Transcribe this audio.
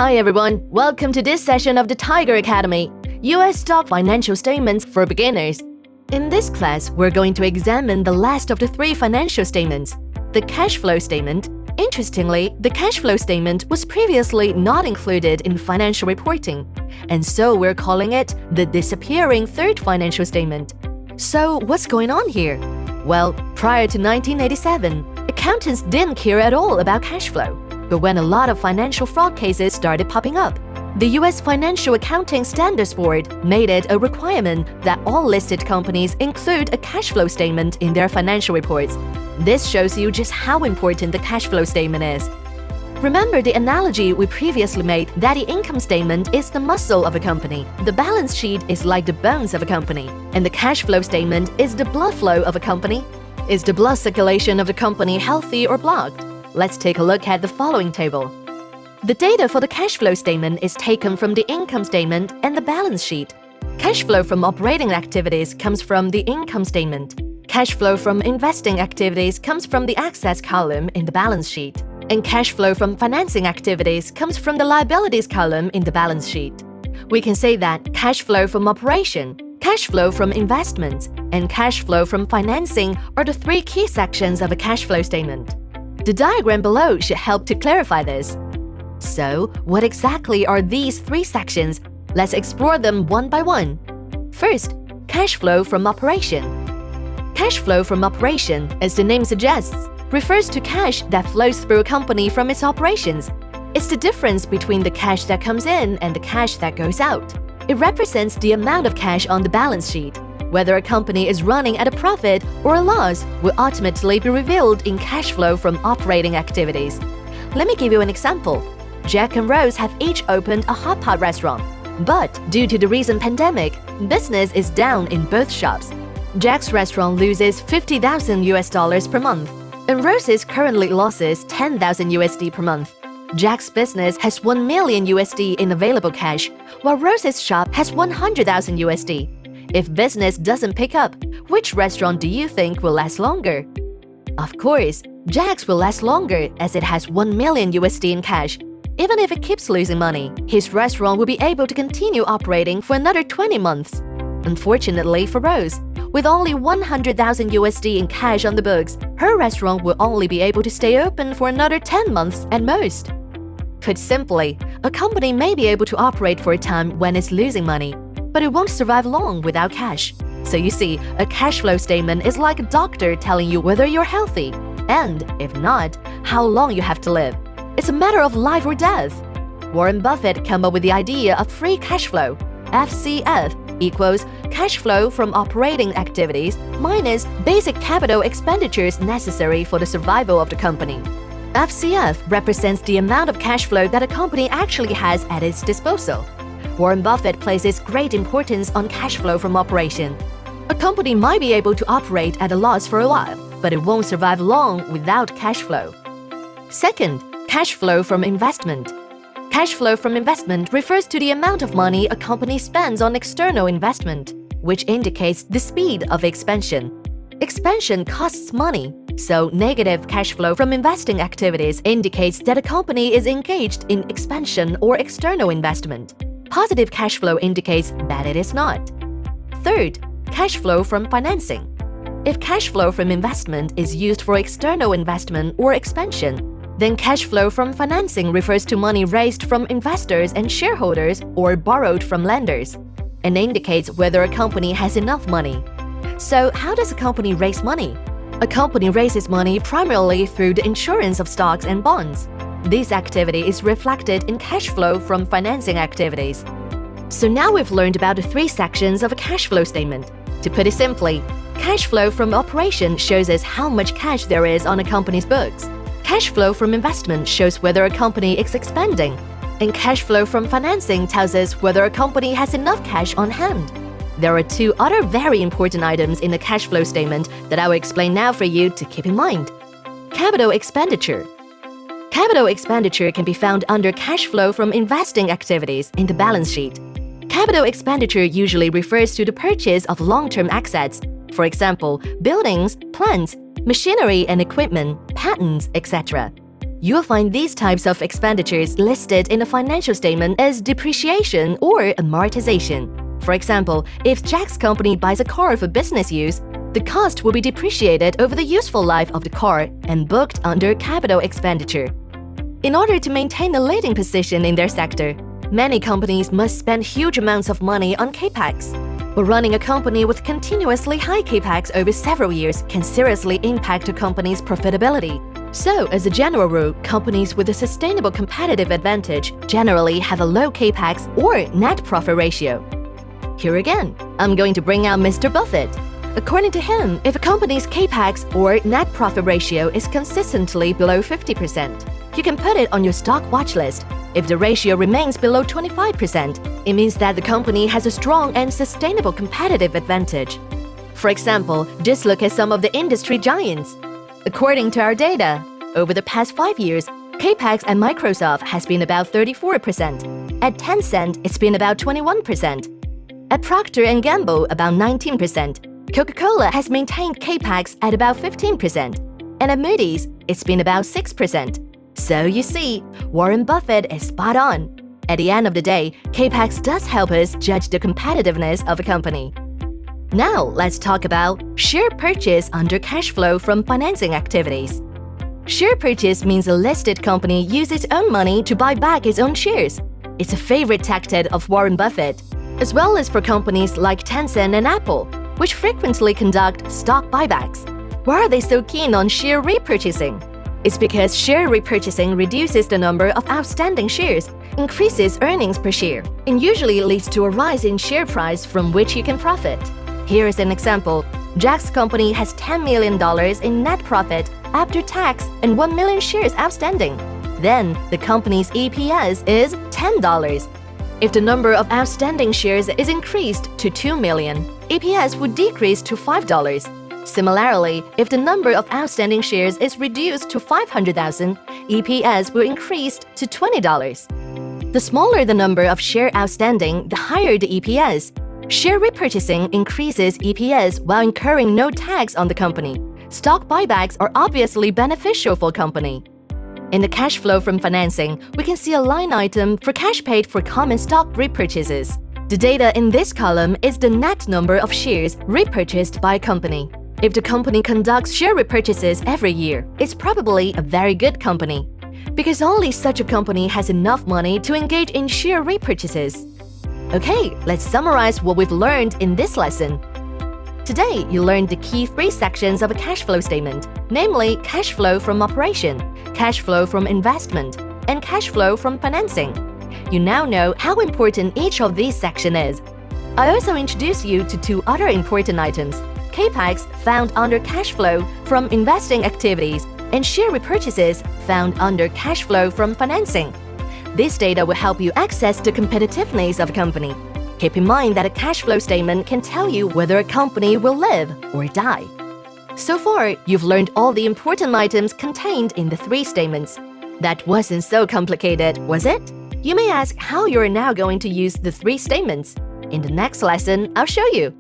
Hi everyone, welcome to this session of the Tiger Academy, US Stock Financial Statements for Beginners. In this class, we're going to examine the last of the three financial statements, the cash flow statement. Interestingly, the cash flow statement was previously not included in financial reporting, and so we're calling it the disappearing third financial statement. So what's going on here? Well, prior to 1987, accountants didn't care at all about cash flow. But when a lot of financial fraud cases started popping up, the US Financial Accounting Standards Board made it a requirement that all listed companies include a cash flow statement in their financial reports. This shows you just how important the cash flow statement is. Remember the analogy we previously made that the income statement is the muscle of a company, the balance sheet is like the bones of a company, and the cash flow statement is the blood flow of a company. Is the blood circulation of the company healthy or blocked? Let's take a look at the following table. The data for the cash flow statement is taken from the income statement and the balance sheet. Cash flow from operating activities comes from the income statement. Cash flow from investing activities comes from the assets column in the balance sheet. And cash flow from financing activities comes from the liabilities column in the balance sheet. We can say that cash flow from operation, cash flow from investments, and cash flow from financing are the three key sections of a cash flow statement. The diagram below should help to clarify this. So, what exactly are these three sections? Let's explore them one by one. First, cash flow from operation. Cash flow from operation, as the name suggests, refers to cash that flows through a company from its operations. It's the difference between the cash that comes in and the cash that goes out. It represents the amount of cash on the balance sheet. Whether a company is running at a profit or a loss will ultimately be revealed in cash flow from operating activities. Let me give you an example. Jack and Rose have each opened a hot pot restaurant, but due to the recent pandemic, business is down in both shops. Jack's restaurant loses $50,000 per month, and Rose's currently losses $10,000 per month. Jack's business has $1 million in available cash, while Rose's shop has $100,000. If business doesn't pick up, which restaurant do you think will last longer? Of course, Jack's will last longer as it has $1 million in cash. Even if it keeps losing money, his restaurant will be able to continue operating for another 20 months. Unfortunately for Rose, with only $100,000 in cash on the books, her restaurant will only be able to stay open for another 10 months at most. Put simply, a company may be able to operate for a time when it's losing money, but it won't survive long without cash. So you see, a cash flow statement is like a doctor telling you whether you're healthy, and, if not, how long you have to live. It's a matter of life or death. Warren Buffett came up with the idea of free cash flow. FCF equals cash flow from operating activities minus basic capital expenditures necessary for the survival of the company. FCF represents the amount of cash flow that a company actually has at its disposal. Warren Buffett places great importance on cash flow from operation. A company might be able to operate at a loss for a while, but it won't survive long without cash flow. Second, cash flow from investment. Cash flow from investment refers to the amount of money a company spends on external investment, which indicates the speed of expansion. Expansion costs money, so negative cash flow from investing activities indicates that a company is engaged in expansion or external investment. Positive cash flow indicates that it is not. Third, cash flow from financing. If cash flow from investment is used for external investment or expansion, then cash flow from financing refers to money raised from investors and shareholders or borrowed from lenders, and indicates whether a company has enough money. So, how does a company raise money? A company raises money primarily through the insurance of stocks and bonds. This activity is reflected in cash flow from financing activities. So now we've learned about the three sections of a cash flow statement. To put it simply, cash flow from operation shows us how much cash there is on a company's books. Cash flow from investment shows whether a company is expanding. And cash flow from financing tells us whether a company has enough cash on hand. There are two other very important items in the cash flow statement that I will explain now for you to keep in mind. Capital expenditure. Capital expenditure can be found under cash flow from investing activities in the balance sheet. Capital expenditure usually refers to the purchase of long-term assets, for example, buildings, plants, machinery and equipment, patents, etc. You'll find these types of expenditures listed in a financial statement as depreciation or amortization. For example, if Jack's company buys a car for business use, the cost will be depreciated over the useful life of the car and booked under capital expenditure. In order to maintain a leading position in their sector, many companies must spend huge amounts of money on capex. But running a company with continuously high capex over several years can seriously impact a company's profitability. So, as a general rule, companies with a sustainable competitive advantage generally have a low capex or net profit ratio. Here again, I'm going to bring out Mr. Buffett. According to him, if a company's capex or net profit ratio is consistently below 50%, you can put it on your stock watch list. If the ratio remains below 25%, it means that the company has a strong and sustainable competitive advantage. For example, just look at some of the industry giants. According to our data, over the past 5 years, capex at Microsoft has been about 34%. At Tencent, it's been about 21%. At Procter & Gamble, about 19%. Coca-Cola has maintained capex at about 15%. And at Moody's, it's been about 6%. So you see, Warren Buffett is spot on. At the end of the day, capex does help us judge the competitiveness of a company. Now, let's talk about share purchase under cash flow from financing activities. Share purchase means a listed company uses its own money to buy back its own shares. It's a favorite tactic of Warren Buffett, as well as for companies like Tencent and Apple, which frequently conduct stock buybacks. Why are they so keen on share repurchasing? It's because share repurchasing reduces the number of outstanding shares, increases earnings per share, and usually leads to a rise in share price from which you can profit. Here is an example. Jack's company has $10 million in net profit after tax and 1 million shares outstanding. Then, the company's EPS is $10. If the number of outstanding shares is increased to 2 million, EPS would decrease to $5. Similarly, if the number of outstanding shares is reduced to 500,000, EPS will increase to $20. The smaller the number of shares outstanding, the higher the EPS. Share repurchasing increases EPS while incurring no tax on the company. Stock buybacks are obviously beneficial for a company. In the cash flow from financing, we can see a line item for cash paid for common stock repurchases. The data in this column is the net number of shares repurchased by a company. If the company conducts share repurchases every year, it's probably a very good company, because only such a company has enough money to engage in share repurchases. Okay, let's summarize what we've learned in this lesson. Today, you learned the key 3 sections of a cash flow statement, namely cash flow from operation, cash flow from investment, and cash flow from financing. You now know how important each of these sections is. I also introduced you to 2 other important items: capex found under cash flow from investing activities and share repurchases found under cash flow from financing. This data will help you access the competitiveness of a company. Keep in mind that a cash flow statement can tell you whether a company will live or die. So far, you've learned all the important items contained in the 3 statements. That wasn't so complicated, was it? You may ask how you're now going to use the 3 statements. In the next lesson, I'll show you.